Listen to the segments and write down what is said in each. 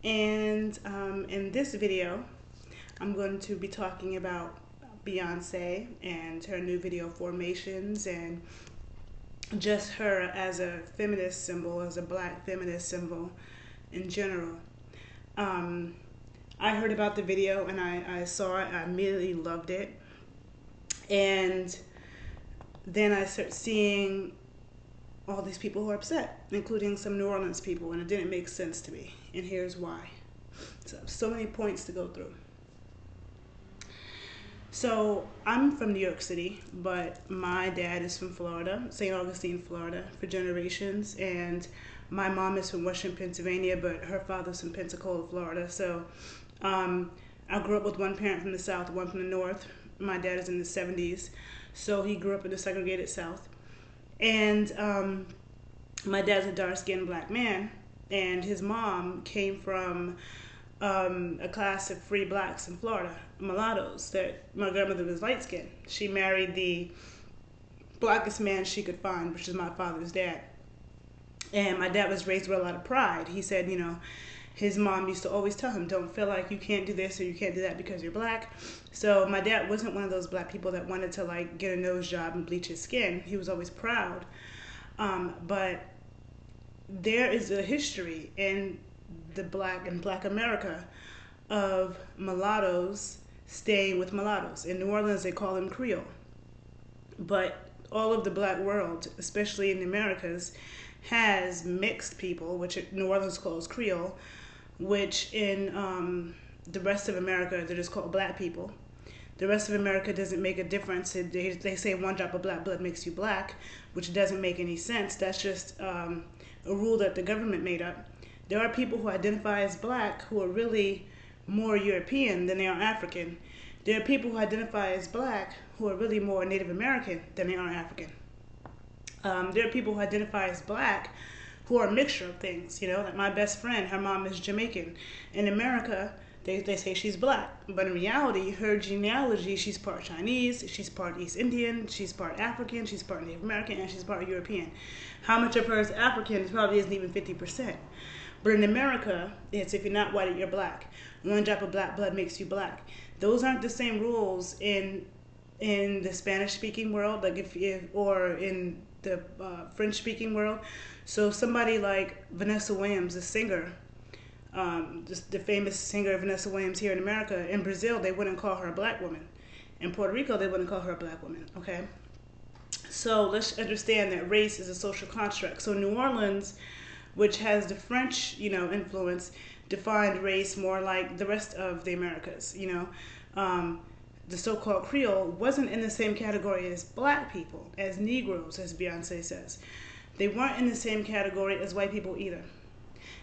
And in this video, I'm going to be talking about Beyonce and her new video Formations, and just her as a feminist symbol, as a black feminist symbol in general. Um, I heard about the video and I saw it. I immediately loved it. And then I started seeing all these people who are upset, including some New Orleans people, and it didn't make sense to me. And here's why. So many points to go through. So I'm from New York City, but my dad is from Florida, St. Augustine, Florida, for generations. And my mom is from Western Pennsylvania, but her father's from Pensacola, Florida. So I grew up with one parent from the South, one from the North. My dad is in the 70s, so he grew up in the segregated South. And my dad's a dark-skinned black man, and his mom came from a class of free blacks in Florida, mulattoes, that my grandmother was light-skinned. She married the blackest man she could find, which is my father's dad. And my dad was raised with a lot of pride. He said, you know, his mom used to always tell him, don't feel like you can't do this or you can't do that because you're black. So my dad wasn't one of those black people that wanted to like get a nose job and bleach his skin. He was always proud. But there is a history in Black America of mulattoes staying with mulattoes. In New Orleans, they call them Creole. But all of the black world, especially in the Americas, has mixed people, which New Orleans calls Creole, which in the rest of America, they're just called black people. The rest of America doesn't make a difference. They say one drop of black blood makes you black, which doesn't make any sense. That's just a rule that the government made up. There are people who identify as black who are really more European than they are African. There are people who identify as black who are really more Native American than they are African. There are people who identify as black who are a mixture of things, you know, like my best friend, her mom is Jamaican. In America, they say she's black, but in reality, her genealogy, she's part Chinese, she's part East Indian, she's part African, she's part Native American, and she's part European. How much of her is African probably isn't even 50%. But in America, it's if you're not white, you're black. One drop of black blood makes you black. Those aren't the same rules in the Spanish-speaking world, like or in the French-speaking world. So somebody like Vanessa Williams, the singer, just the famous singer Vanessa Williams here in America, in Brazil, they wouldn't call her a black woman. In Puerto Rico, they wouldn't call her a black woman, okay? So let's understand that race is a social construct. So New Orleans, which has the French, you know, influence, defined race more like the rest of the Americas, you know. The so-called Creole wasn't in the same category as black people, as Negroes, as Beyonce says. They weren't in the same category as white people either.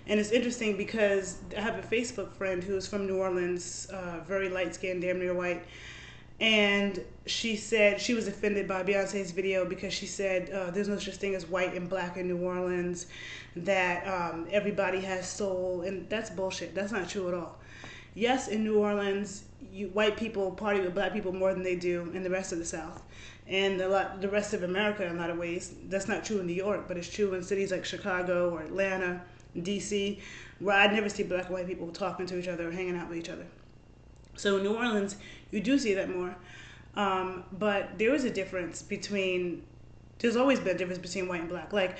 And it's interesting because I have a Facebook friend who's from New Orleans, very light-skinned, damn near white, and she said she was offended by Beyonce's video because she said there's no such thing as white and black in New Orleans, that everybody has soul, and that's bullshit. That's not true at all. Yes, in New Orleans, white people party with black people more than they do in the rest of the South. And the rest of America in a lot of ways. That's not true in New York, but it's true in cities like Chicago or Atlanta, D.C., where I never see black and white people talking to each other or hanging out with each other. So in New Orleans, you do see that more. But there is a difference there's always been a difference between white and black. Like,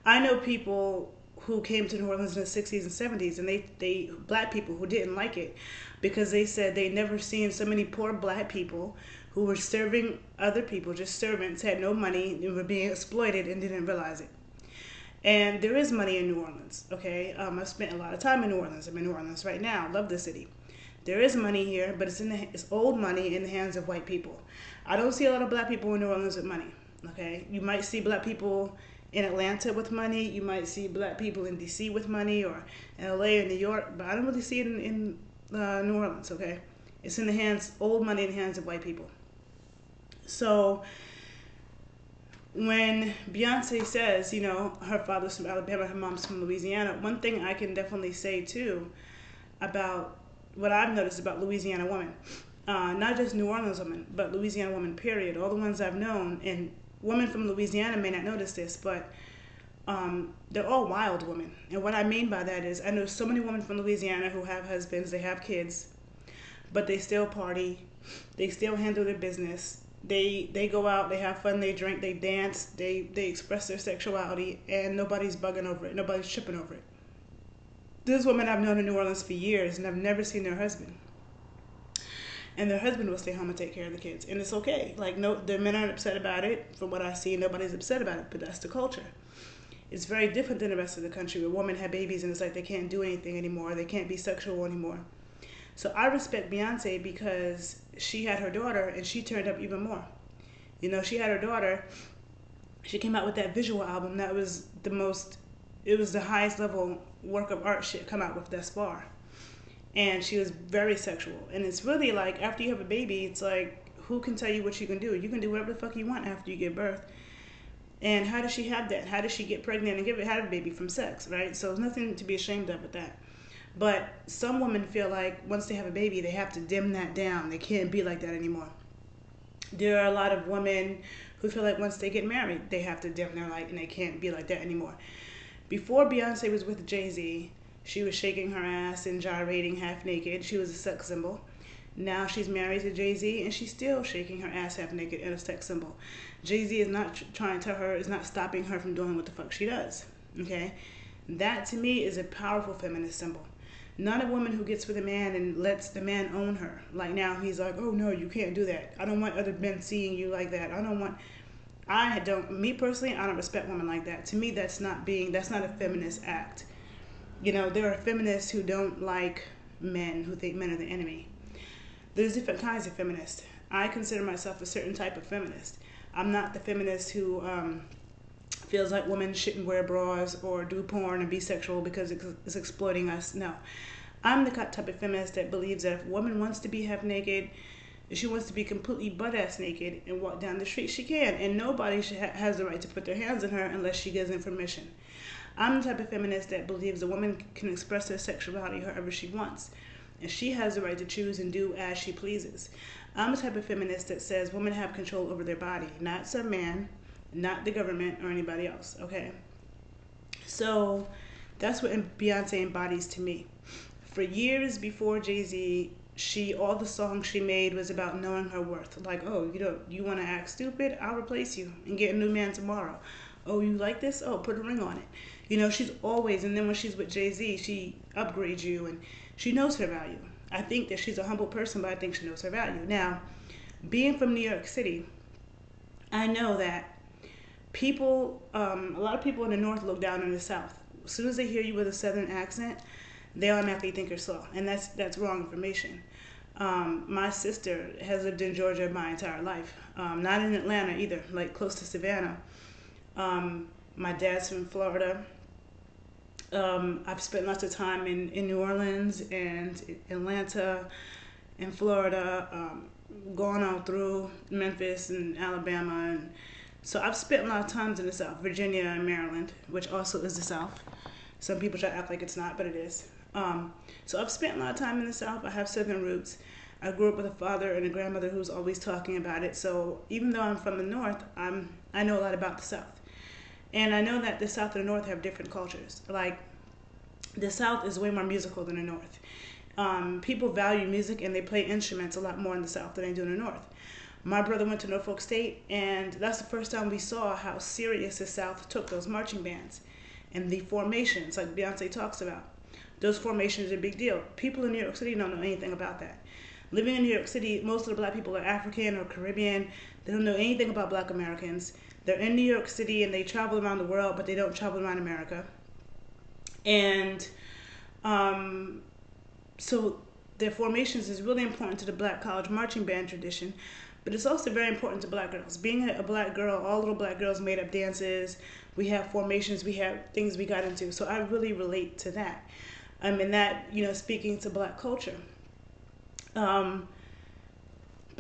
I know people who came to New Orleans in the 60s and 70s, and they black people who didn't like it because they said they never seen so many poor black people who were serving other people, just servants, had no money, and were being exploited and didn't realize it. And there is money in New Orleans, okay? I've spent a lot of time in New Orleans. I'm in New Orleans right now. Love the city. There is money here, but it's old money in the hands of white people. I don't see a lot of black people in New Orleans with money, okay? You might see black people in Atlanta with money. You might see black people in D.C. with money, or in L.A. or New York, but I don't really see it in New Orleans, okay? It's in the hands, old money in the hands of white people. So when Beyonce says, you know, her father's from Alabama, her mom's from Louisiana, one thing I can definitely say too about what I've noticed about Louisiana women, not just New Orleans women, but Louisiana women, period, all the ones I've known, and women from Louisiana may not notice this, but they're all wild women. And what I mean by that is I know so many women from Louisiana who have husbands, they have kids, but they still party, they still handle their business. They go out, they have fun, they drink, they dance, they express their sexuality, and nobody's bugging over it, nobody's tripping over it. There's women I've known in New Orleans for years, and I've never seen their husband. And their husband will stay home and take care of the kids, and it's okay. Like, no, the men aren't upset about it. From what I see, nobody's upset about it, but that's the culture. It's very different than the rest of the country where women have babies and it's like they can't do anything anymore. They can't be sexual anymore. So I respect Beyonce because she had her daughter and she turned up even more. You know, she had her daughter. She came out with that visual album that was it was the highest level work of art she had come out with thus far. And she was very sexual. And it's really like after you have a baby, it's like, who can tell you what you can do? You can do whatever the fuck you want after you give birth. And how does she have that? How does she get pregnant and have a baby from sex, right? So there's nothing to be ashamed of with that. But some women feel like once they have a baby, they have to dim that down. They can't be like that anymore. There are a lot of women who feel like once they get married, they have to dim their light and they can't be like that anymore. Before Beyonce was with Jay-Z, she was shaking her ass and gyrating half naked. She was a sex symbol. Now she's married to Jay-Z and she's still shaking her ass half naked and a sex symbol. Jay-Z is not trying to tell her, is not stopping her from doing what the fuck she does. Okay? That to me is a powerful feminist symbol. Not a woman who gets with a man and lets the man own her. Like now he's like, oh no, you can't do that. I don't want other men seeing you like that. Me personally, I don't respect women like that. To me, that's not a feminist act. You know, there are feminists who don't like men, who think men are the enemy. There's different kinds of feminists. I consider myself a certain type of feminist. I'm not the feminist who feels like women shouldn't wear bras or do porn and be sexual because it's exploiting us. No. I'm the type of feminist that believes that if a woman wants to be half naked, if she wants to be completely butt-ass naked and walk down the street, she can. And nobody has the right to put their hands on her unless she gives them permission. I'm the type of feminist that believes a woman can express her sexuality however she wants. And she has the right to choose and do as she pleases. I'm the type of feminist that says women have control over their body, not some man, not the government or anybody else, okay? So that's what Beyonce embodies to me. For years before Jay-Z, all the songs she made was about knowing her worth. Like, oh, you want to act stupid? I'll replace you and get a new man tomorrow. Oh, you like this? Oh, put a ring on it. You know, she's always, and then when she's with Jay-Z, she upgrades you and she knows her value. I think that she's a humble person, but I think she knows her value. Now, being from New York City, I know that people, a lot of people in the North look down on the South. As soon as they hear you with a Southern accent, they automatically think you're slow, and that's wrong information. My sister has lived in Georgia my entire life, not in Atlanta either, like close to Savannah. My dad's from Florida. I've spent lots of time in New Orleans and Atlanta and Florida, going on through Memphis and Alabama. And so I've spent a lot of times in the South, Virginia and Maryland, which also is the South. Some people try to act like it's not, but it is. So I've spent a lot of time in the South. I have Southern roots. I grew up with a father and a grandmother who was always talking about it. So even though I'm from the North, I know a lot about the South. And I know that the South and the North have different cultures. Like, the South is way more musical than the North. People value music and they play instruments a lot more in the South than they do in the North. My brother went to Norfolk State, and that's the first time we saw how serious the South took those marching bands and the formations, like Beyonce talks about. Those formations are a big deal. People in New York City don't know anything about that. Living in New York City, most of the black people are African or Caribbean. They don't know anything about black Americans. They're in New York City and they travel around the world, but they don't travel around America. And so their formations is really important to the black college marching band tradition, but it's also very important to black girls. Being a black girl, all little black girls made up dances. We have formations, we have things we got into. So I really relate to that. And that, speaking to black culture. But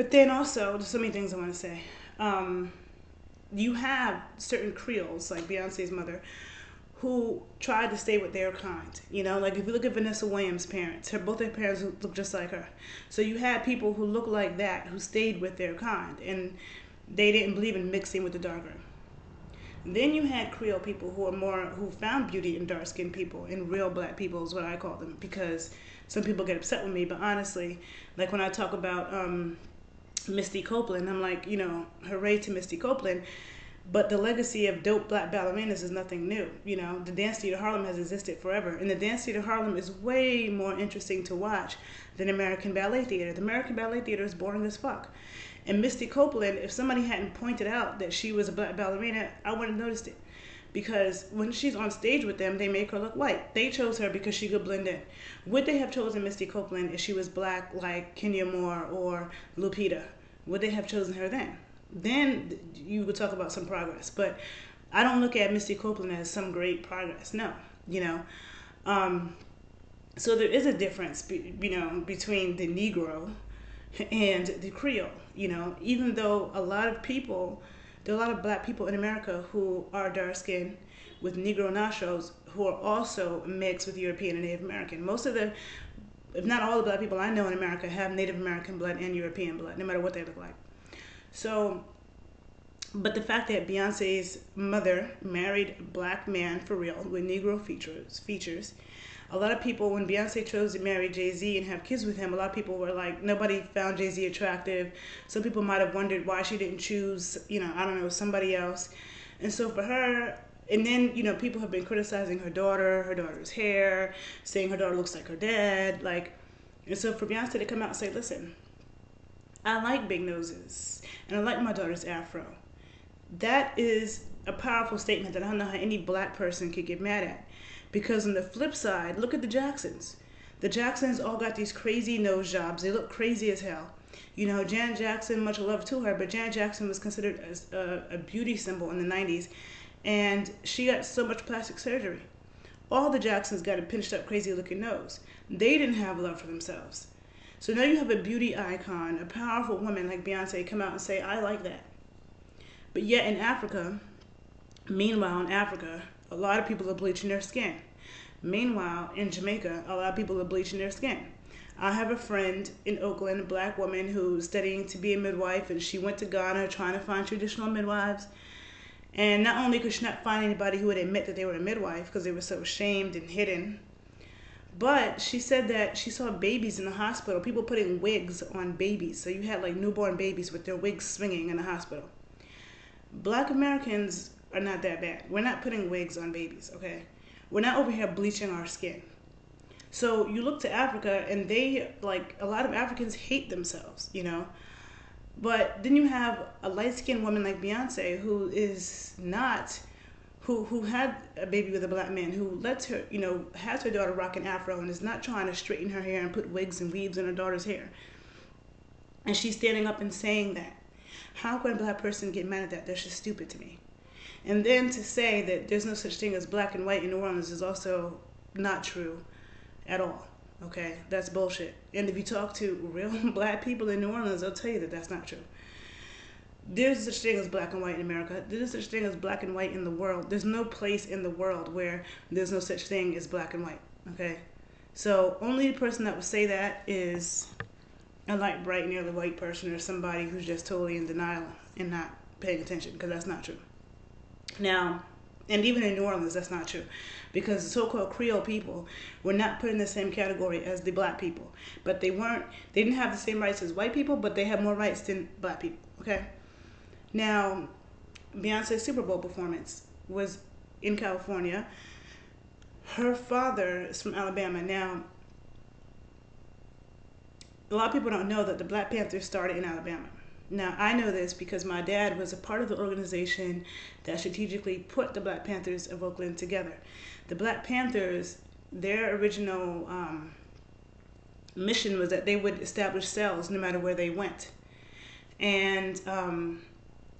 then also, there's so many things I want to say. You have certain Creoles, like Beyonce's mother, who tried to stay with their kind. Like if you look at Vanessa Williams' parents, both their parents look just like her. So you had people who look like that, who stayed with their kind, and they didn't believe in mixing with the darker. Then you had Creole people who found beauty in dark skinned people, and real black people is what I call them, because some people get upset with me, but honestly, like when I talk about Misty Copeland, I'm like, hooray to Misty Copeland. But the legacy of dope black ballerinas is nothing new. The Dance Theater Harlem has existed forever. And the Dance Theater Harlem is way more interesting to watch than American Ballet Theater. The American Ballet Theater is boring as fuck. And Misty Copeland, if somebody hadn't pointed out that she was a black ballerina, I wouldn't have noticed it. Because when she's on stage with them, they make her look white. They chose her because she could blend in. Would they have chosen Misty Copeland if she was black like Kenya Moore or Lupita? Would they have chosen her then? Then you would talk about some progress. But I don't look at Misty Copeland as some great progress. No, So there is a difference, between the Negro and the Creole. Even though there are a lot of black people in America who are dark skinned with Negro nostrils who are also mixed with European and Native American. Most of the, if not all the black people I know in America have Native American blood and European blood, no matter what they look like. So, but the fact that Beyonce's mother married a black man for real with Negro features, a lot of people, when Beyonce chose to marry Jay-Z and have kids with him, a lot of people were like, nobody found Jay-Z attractive. Some people might have wondered why she didn't choose, somebody else. And so for her, and then, people have been criticizing her daughter's hair, saying her daughter looks like her dad, and so for Beyonce to come out and say, listen, I like big noses, and I like my daughter's afro. That is a powerful statement that I don't know how any black person could get mad at. Because on the flip side, look at the Jacksons. The Jacksons all got these crazy nose jobs. They look crazy as hell. Janet Jackson, much love to her, but Janet Jackson was considered as a beauty symbol in the 90s. And she got so much plastic surgery. All the Jacksons got a pinched up, crazy looking nose. They didn't have love for themselves. So now you have a beauty icon, a powerful woman like Beyonce come out and say, I like that. But yet meanwhile in Africa, a lot of people are bleaching their skin. Meanwhile, in Jamaica, a lot of people are bleaching their skin. I have a friend in Oakland, a black woman who's studying to be a midwife, and she went to Ghana trying to find traditional midwives. And not only could she not find anybody who would admit that they were a midwife because they were so shamed and hidden, but she said that she saw babies in the hospital, people putting wigs on babies. So you had newborn babies with their wigs swinging in the hospital. Black Americans are not that bad. We're not putting wigs on babies, okay? We're not over here bleaching our skin. So you look to Africa, and they, a lot of Africans hate themselves, But then you have a light-skinned woman like Beyonce who had a baby with a black man, who lets her, has her daughter rock an afro and is not trying to straighten her hair and put wigs and weaves in her daughter's hair. And she's standing up and saying that. How can a black person get mad at that? That's just stupid to me. And then to say that there's no such thing as black and white in New Orleans is also not true at all. Okay? That's bullshit. And if you talk to real black people in New Orleans, they'll tell you that that's not true. There's such thing as black and white in America. There's such thing as black and white in the world. There's no place in the world where there's no such thing as black and white. Okay? So only the person that would say that is a bright, nearly white person, or somebody who's just totally in denial and not paying attention, because that's not true. Now, and even in New Orleans, that's not true, because the so-called Creole people were not put in the same category as the black people. But they didn't have the same rights as white people, but they had more rights than black people, okay? Now, Beyonce's Super Bowl performance was in California. Her father is from Alabama. Now, a lot of people don't know that the Black Panthers started in Alabama. Now, I know this because my dad was a part of the organization that strategically put the Black Panthers of Oakland together. The Black Panthers, their original mission was that they would establish cells no matter where they went. And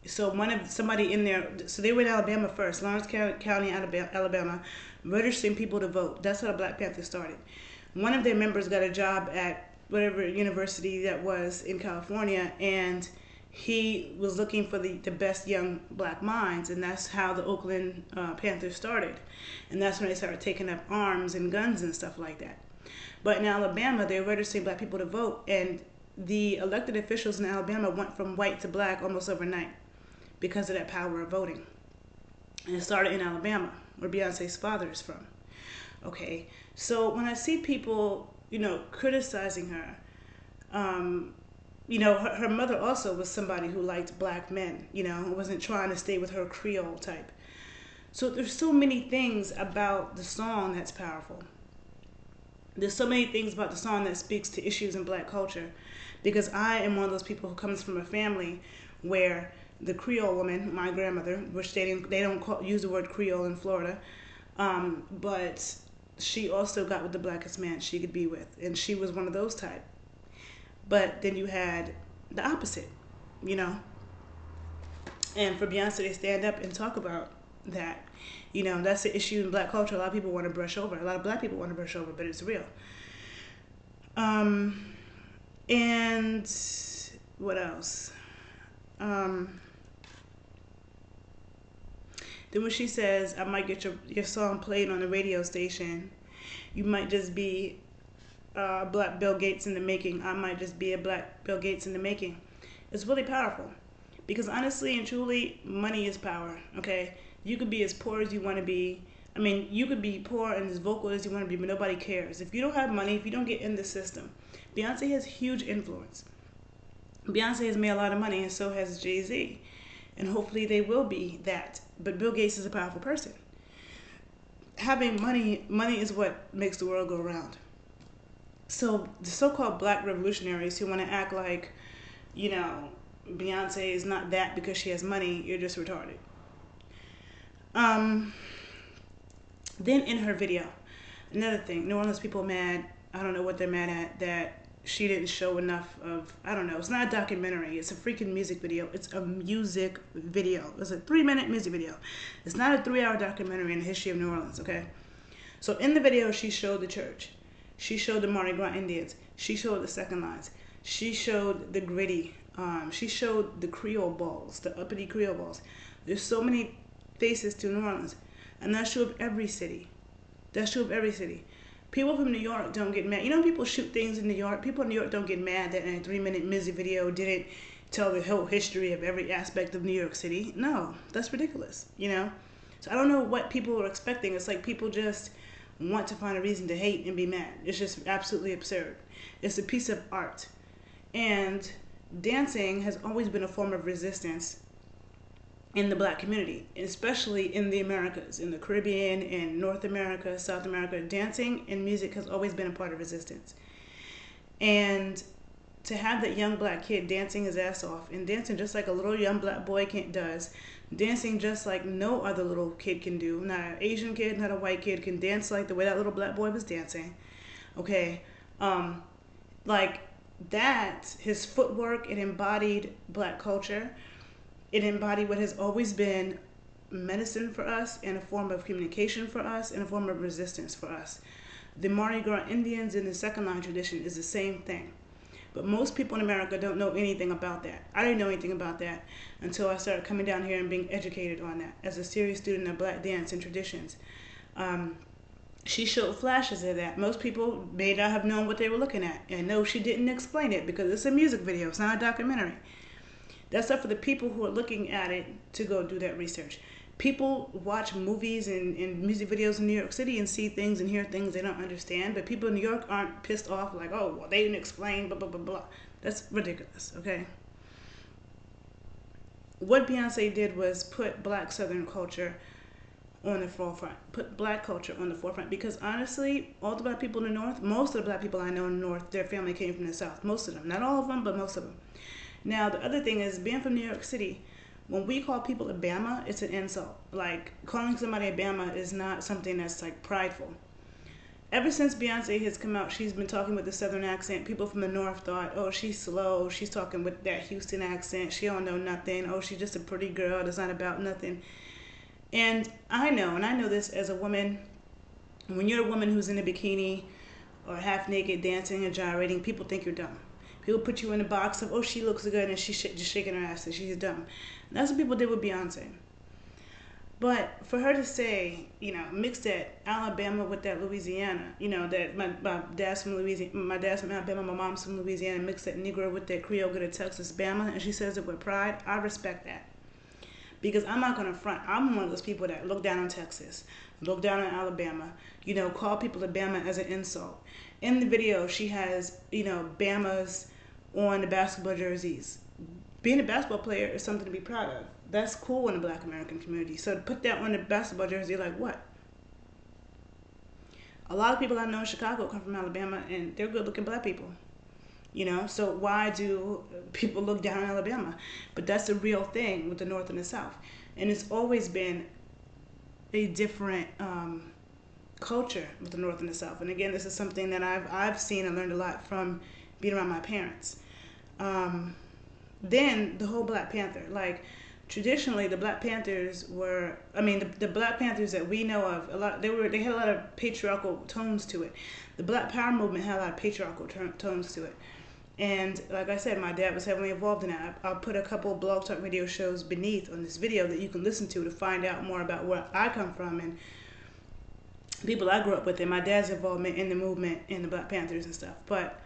so they were in Alabama first, Lawrence County, Alabama, registering people to vote. That's how the Black Panthers started. One of their members got a job at whatever university that was in California, and he was looking for the best young black minds, and that's how the Oakland Panthers started. And that's when they started taking up arms and guns and stuff like that. But in Alabama, they were registering black people to vote, and the elected officials in Alabama went from white to black almost overnight because of that power of voting. And it started in Alabama, where Beyonce's father is from. Okay, so when I see people, criticizing her, her mother also was somebody who liked black men, who wasn't trying to stay with her Creole type. So there's so many things about the song that's powerful. There's so many things about the song that speaks to issues in black culture, because I am one of those people who comes from a family where the Creole woman, my grandmother, which they don't use the word Creole in Florida, but she also got with the blackest man she could be with, and she was one of those type. But then you had the opposite, and for Beyonce to stand up and talk about that, that's the issue in black culture. A lot of people want to brush over. A lot of black people want to brush over, but it's real. And what else? Then when she says, I might get your song played on the radio station, you might just be Black Bill Gates in the making. I might just be a Black Bill Gates in the making. It's really powerful. Because honestly and truly, money is power, okay? You could be as poor as you want to be. I mean, you could be poor and as vocal as you want to be, but nobody cares. If you don't have money, if you don't get in the system, Beyonce has huge influence. Beyonce has made a lot of money, and so has Jay-Z. And hopefully they will be that. But Bill Gates is a powerful person. Having money is what makes the world go around. So the so-called black revolutionaries who want to act like, Beyonce is not that because she has money, you're just retarded. Then in her video, another thing, New Orleans people mad, I don't know what they're mad at, that she didn't show enough of, I don't know, it's not a documentary, it's a freaking music video. It's a music video. It's a 3-minute music video. It's not a 3-hour documentary in the history of New Orleans, okay? So in the video, she showed the church. She showed the Mardi Gras Indians. She showed the second lines. She showed the gritty. She showed the Creole balls, the uppity Creole balls. There's so many faces to New Orleans. And that's true of every city. That's true of every city. People from New York don't get mad. People shoot things in New York. People in New York don't get mad that in a 3-minute music video didn't tell the whole history of every aspect of New York City. No, that's ridiculous, So I don't know what people are expecting. It's like people just want to find a reason to hate and be mad. It's just absolutely absurd. It's a piece of art. And dancing has always been a form of resistance in the black community, especially in the Americas, in the Caribbean, in North America, South America. Dancing and music has always been a part of resistance. And to have that young black kid dancing his ass off and dancing just like a little young black boy does, dancing just like no other little kid can do. Not an Asian kid, not a white kid can dance like the way that little black boy was dancing. Okay, like that, his footwork, it embodied black culture. It embodied what has always been medicine for us and a form of communication for us and a form of resistance for us. The Mardi Gras Indians in the second line tradition is the same thing. But most people in America don't know anything about that. I didn't know anything about that until I started coming down here and being educated on that as a serious student of black dance and traditions. She showed flashes of that. Most people may not have known what they were looking at. And no, she didn't explain it because it's a music video. It's not a documentary. That's up for the people who are looking at it to go do that research. People watch movies and music videos in New York City and see things and hear things they don't understand, but people in New York aren't pissed off like, oh, well, they didn't explain, blah, blah, blah, blah. That's ridiculous, okay? What Beyonce did was put black Southern culture on the forefront, put black culture on the forefront, because honestly, all the black people in the North, most of the black people I know in the North, their family came from the South, most of them. Not all of them, but most of them. Now, the other thing is, being from New York City, when we call people a Bama, it's an insult. Like, calling somebody a Bama is not something that's, like, prideful. Ever since Beyonce has come out, she's been talking with a Southern accent. People from the North thought, oh, she's slow. She's talking with that Houston accent. She don't know nothing. Oh, she's just a pretty girl that's not about nothing. And I know this as a woman. When you're a woman who's in a bikini or half naked dancing and gyrating, people think you're dumb. People put you in a box of, oh, she looks good, and she's just shaking her ass, and she's dumb. And that's what people did with Beyonce. But for her to say, mix that Alabama with that Louisiana, that my dad's from Louisiana, my dad's from Alabama, my mom's from Louisiana, mix that Negro with that Creole, go to Texas, Bama, and she says it with pride, I respect that. Because I'm not going to front. I'm one of those people that look down on Texas, look down on Alabama, call people a Bama as an insult. In the video, she has, Bamas on the basketball jerseys. Being a basketball player is something to be proud of. That's cool in the Black American community. So to put that on the basketball jersey, like what? A lot of people I know in Chicago come from Alabama, and they're good-looking Black people. So why do people look down on Alabama? But that's the real thing with the North and the South. And it's always been a different culture with the North and the South. And again, this is something that I've seen and learned a lot from being around my parents. Then the whole Black Panther, like traditionally the Black Panthers were, the Black Panthers that we know of, they had a lot of patriarchal tones to it. The Black Power movement had a lot of patriarchal tones to it. And like I said, my dad was heavily involved in that. I'll put a couple of Blog Talk Radio shows beneath on this video that you can listen to find out more about where I come from and people I grew up with and my dad's involvement in the movement in the Black Panthers and stuff. But